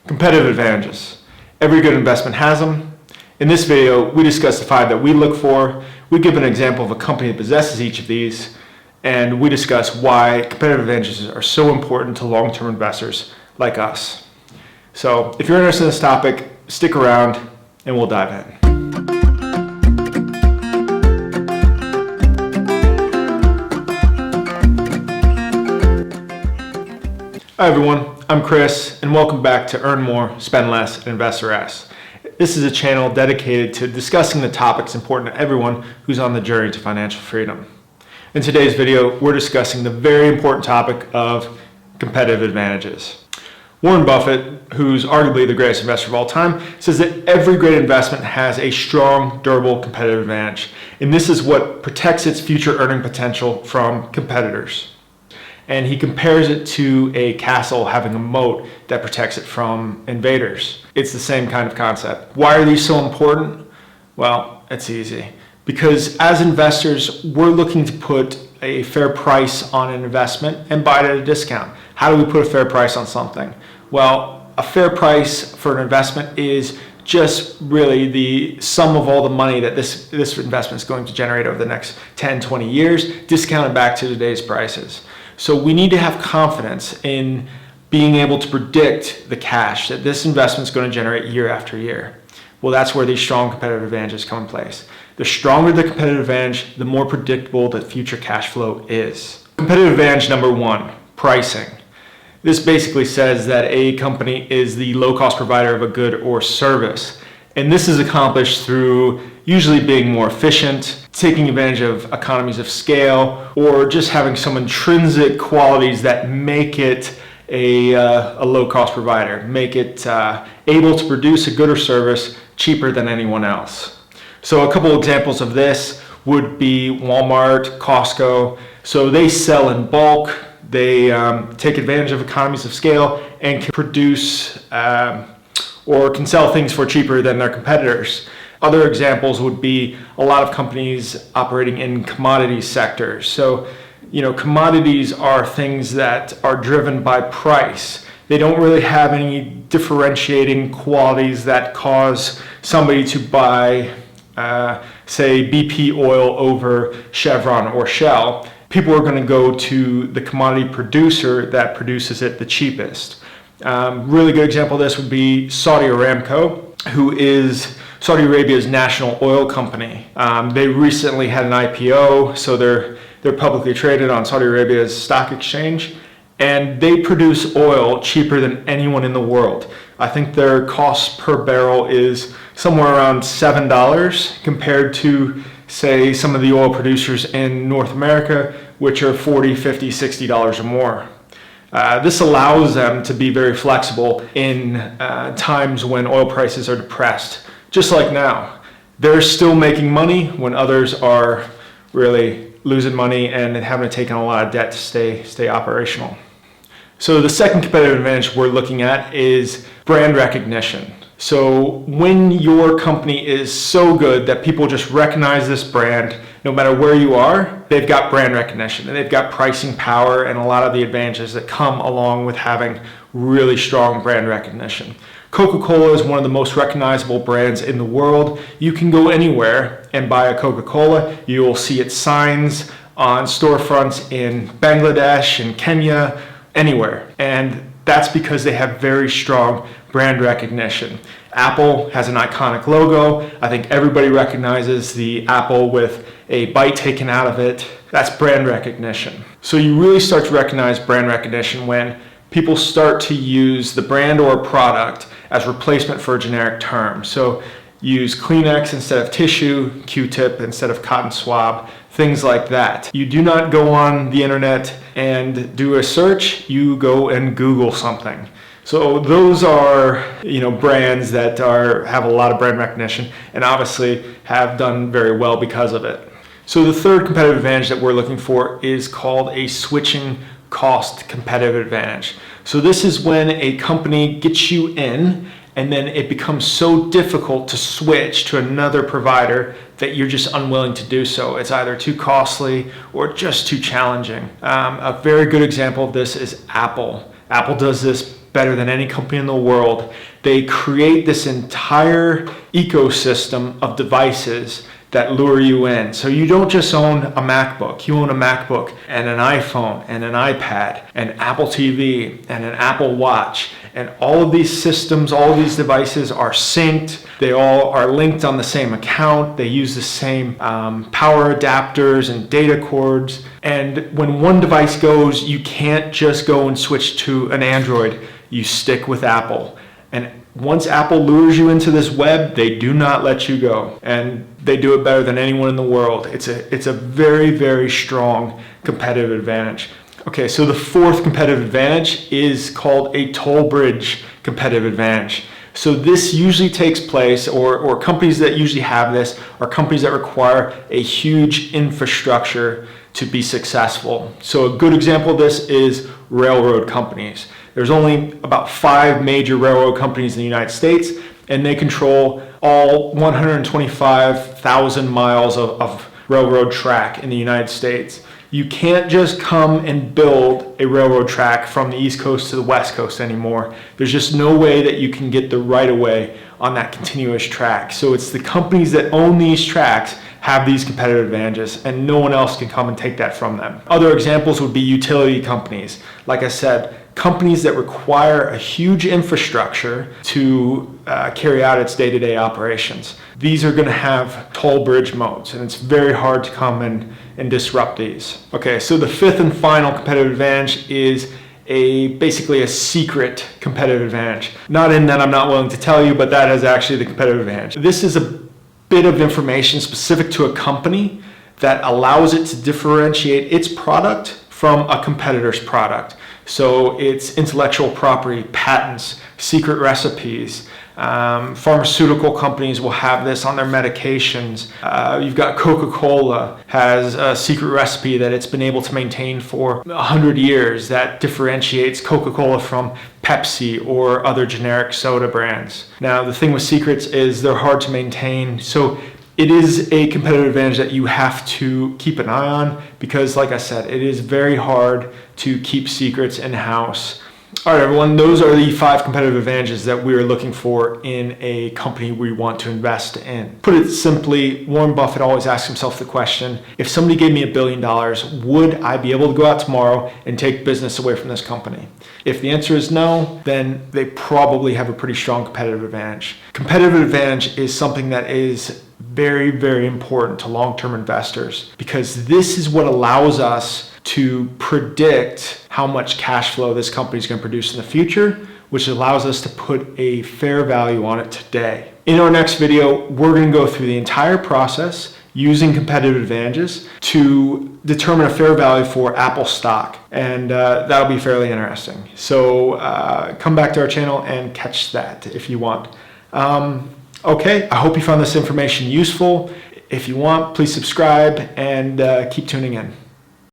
Competitive advantages. Every good investment has them. In this video, we discuss the 5 that we look for. We give an example of a company that possesses each of these, and we discuss why competitive advantages are so important to long-term investors like us. So if you're interested in this topic, stick around and we'll dive in. Hi everyone, I'm Chris, and welcome back to Earn More, Spend Less, and Invest Less. This is a channel dedicated to discussing the topics important to everyone who's on the journey to financial freedom. In today's video, we're discussing the very important topic of competitive advantages. Warren Buffett, who's arguably the greatest investor of all time, says that every great investment has a strong, durable competitive advantage, and this is what protects its future earning potential from competitors. And he compares it to a castle having a moat that protects it from invaders. It's the same kind of concept. Why are these so important? Well, it's easy. Because as investors, we're looking to put a fair price on an investment and buy it at a discount. How do we put a fair price on something? Well, a fair price for an investment is just really the sum of all the money that this investment is going to generate over the next 10, 20 years, discounted back to today's prices. So we need to have confidence in being able to predict the cash that this investment is going to generate year after year. Well, that's where these strong competitive advantages come in place. The stronger the competitive advantage, the more predictable the future cash flow is. Competitive advantage number 1, pricing. This basically says that a company is the low-cost provider of a good or service. And this is accomplished through usually being more efficient, taking advantage of economies of scale, or just having some intrinsic qualities that make it a low-cost provider, make it able to produce a good or service cheaper than anyone else. So a couple examples of this would be Walmart, Costco. So they sell in bulk, they take advantage of economies of scale and can produce or can sell things for cheaper than their competitors. Other examples would be a lot of companies operating in commodities sectors. So, commodities are things that are driven by price. They don't really have any differentiating qualities that cause somebody to buy, say, BP oil over Chevron or Shell. People are going to go to the commodity producer that produces it the cheapest. Really good example of this would be Saudi Aramco, who is Saudi Arabia's national oil company. They recently had an IPO, so they're publicly traded on Saudi Arabia's stock exchange, and they produce oil cheaper than anyone in the world. I think their cost per barrel is somewhere around $7 compared to, say, some of the oil producers in North America, which are $40, $50, $60 or more. This allows them to be very flexible in times when oil prices are depressed. Just like now, they're still making money when others are really losing money and having to take on a lot of debt to stay operational. So the second competitive advantage we're looking at is brand recognition. So when your company is so good that people just recognize this brand, no matter where you are, they've got brand recognition and they've got pricing power and a lot of the advantages that come along with having really strong brand recognition. Coca-Cola is one of the most recognizable brands in the world. You can go anywhere and buy a Coca-Cola. You'll see its signs on storefronts in Bangladesh, in Kenya, anywhere. And that's because they have very strong brand recognition. Apple has an iconic logo. I think everybody recognizes the apple with a bite taken out of it. That's brand recognition. So you really start to recognize brand recognition when people start to use the brand or product as replacement for a generic term. So use Kleenex instead of tissue, Q-tip instead of cotton swab, things like that. You do not go on the internet and do a search, you go and Google something. So those are, brands that have a lot of brand recognition and obviously have done very well because of it. So the third competitive advantage that we're looking for is called a switching cost competitive advantage. So this is when a company gets you in and then it becomes so difficult to switch to another provider that you're just unwilling to do so. It's either too costly or just too challenging. A very good example of this is Apple. Apple does this better than any company in the world. They create this entire ecosystem of devices that lure you in. So you don't just own a MacBook, you own a MacBook and an iPhone and an iPad and Apple TV and an Apple Watch. And all of these systems, all of these devices are synced. They all are linked on the same account. They use the same power adapters and data cords. And when one device goes, you can't just go and switch to an Android. You stick with Apple. And once Apple lures you into this web, they do not let you go. And they do it better than anyone in the world. It's a very, very strong competitive advantage. Okay, so the fourth competitive advantage is called a toll bridge competitive advantage. So this usually takes place, or companies that usually have this are companies that require a huge infrastructure to be successful. So a good example of this is railroad companies. There's only about 5 major railroad companies in the United States, and they control all 125,000 miles of railroad track in the United States. You can't just come and build a railroad track from the East Coast to the West Coast anymore. There's just no way that you can get the right of way on that continuous track. So it's the companies that own these tracks have these competitive advantages, and no one else can come and take that from them. Other examples would be utility companies. Like I said, companies that require a huge infrastructure to carry out its day-to-day operations. These are going to have toll bridge moats, and it's very hard to come and disrupt these. Okay, so the fifth and final competitive advantage is basically a secret competitive advantage. Not in that I'm not willing to tell you, but that is actually the competitive advantage. This is a bit of information specific to a company that allows it to differentiate its product from a competitor's product. So it's intellectual property, patents, secret recipes. Pharmaceutical companies will have this on their medications. You've got Coca-Cola has a secret recipe that it's been able to maintain for 100 years that differentiates Coca-Cola from Pepsi or other generic soda brands. Now, the thing with secrets is they're hard to maintain. So it is a competitive advantage that you have to keep an eye on because, like I said, it is very hard to keep secrets in-house. All right, everyone, those are the 5 competitive advantages that we're looking for in a company we want to invest in. Put it simply, Warren Buffett always asks himself the question, if somebody gave me $1 billion, would I be able to go out tomorrow and take business away from this company? If the answer is no, then they probably have a pretty strong competitive advantage. Competitive advantage is something that is very, very important to long-term investors because this is what allows us to predict how much cash flow this company is going to produce in the future, which allows us to put a fair value on it today. In our next video, we're going to go through the entire process using competitive advantages to determine a fair value for Apple stock, and that'll be fairly interesting. So come back to our channel and catch that if you want. Okay, I hope you found this information useful. If you want, please subscribe and keep tuning in.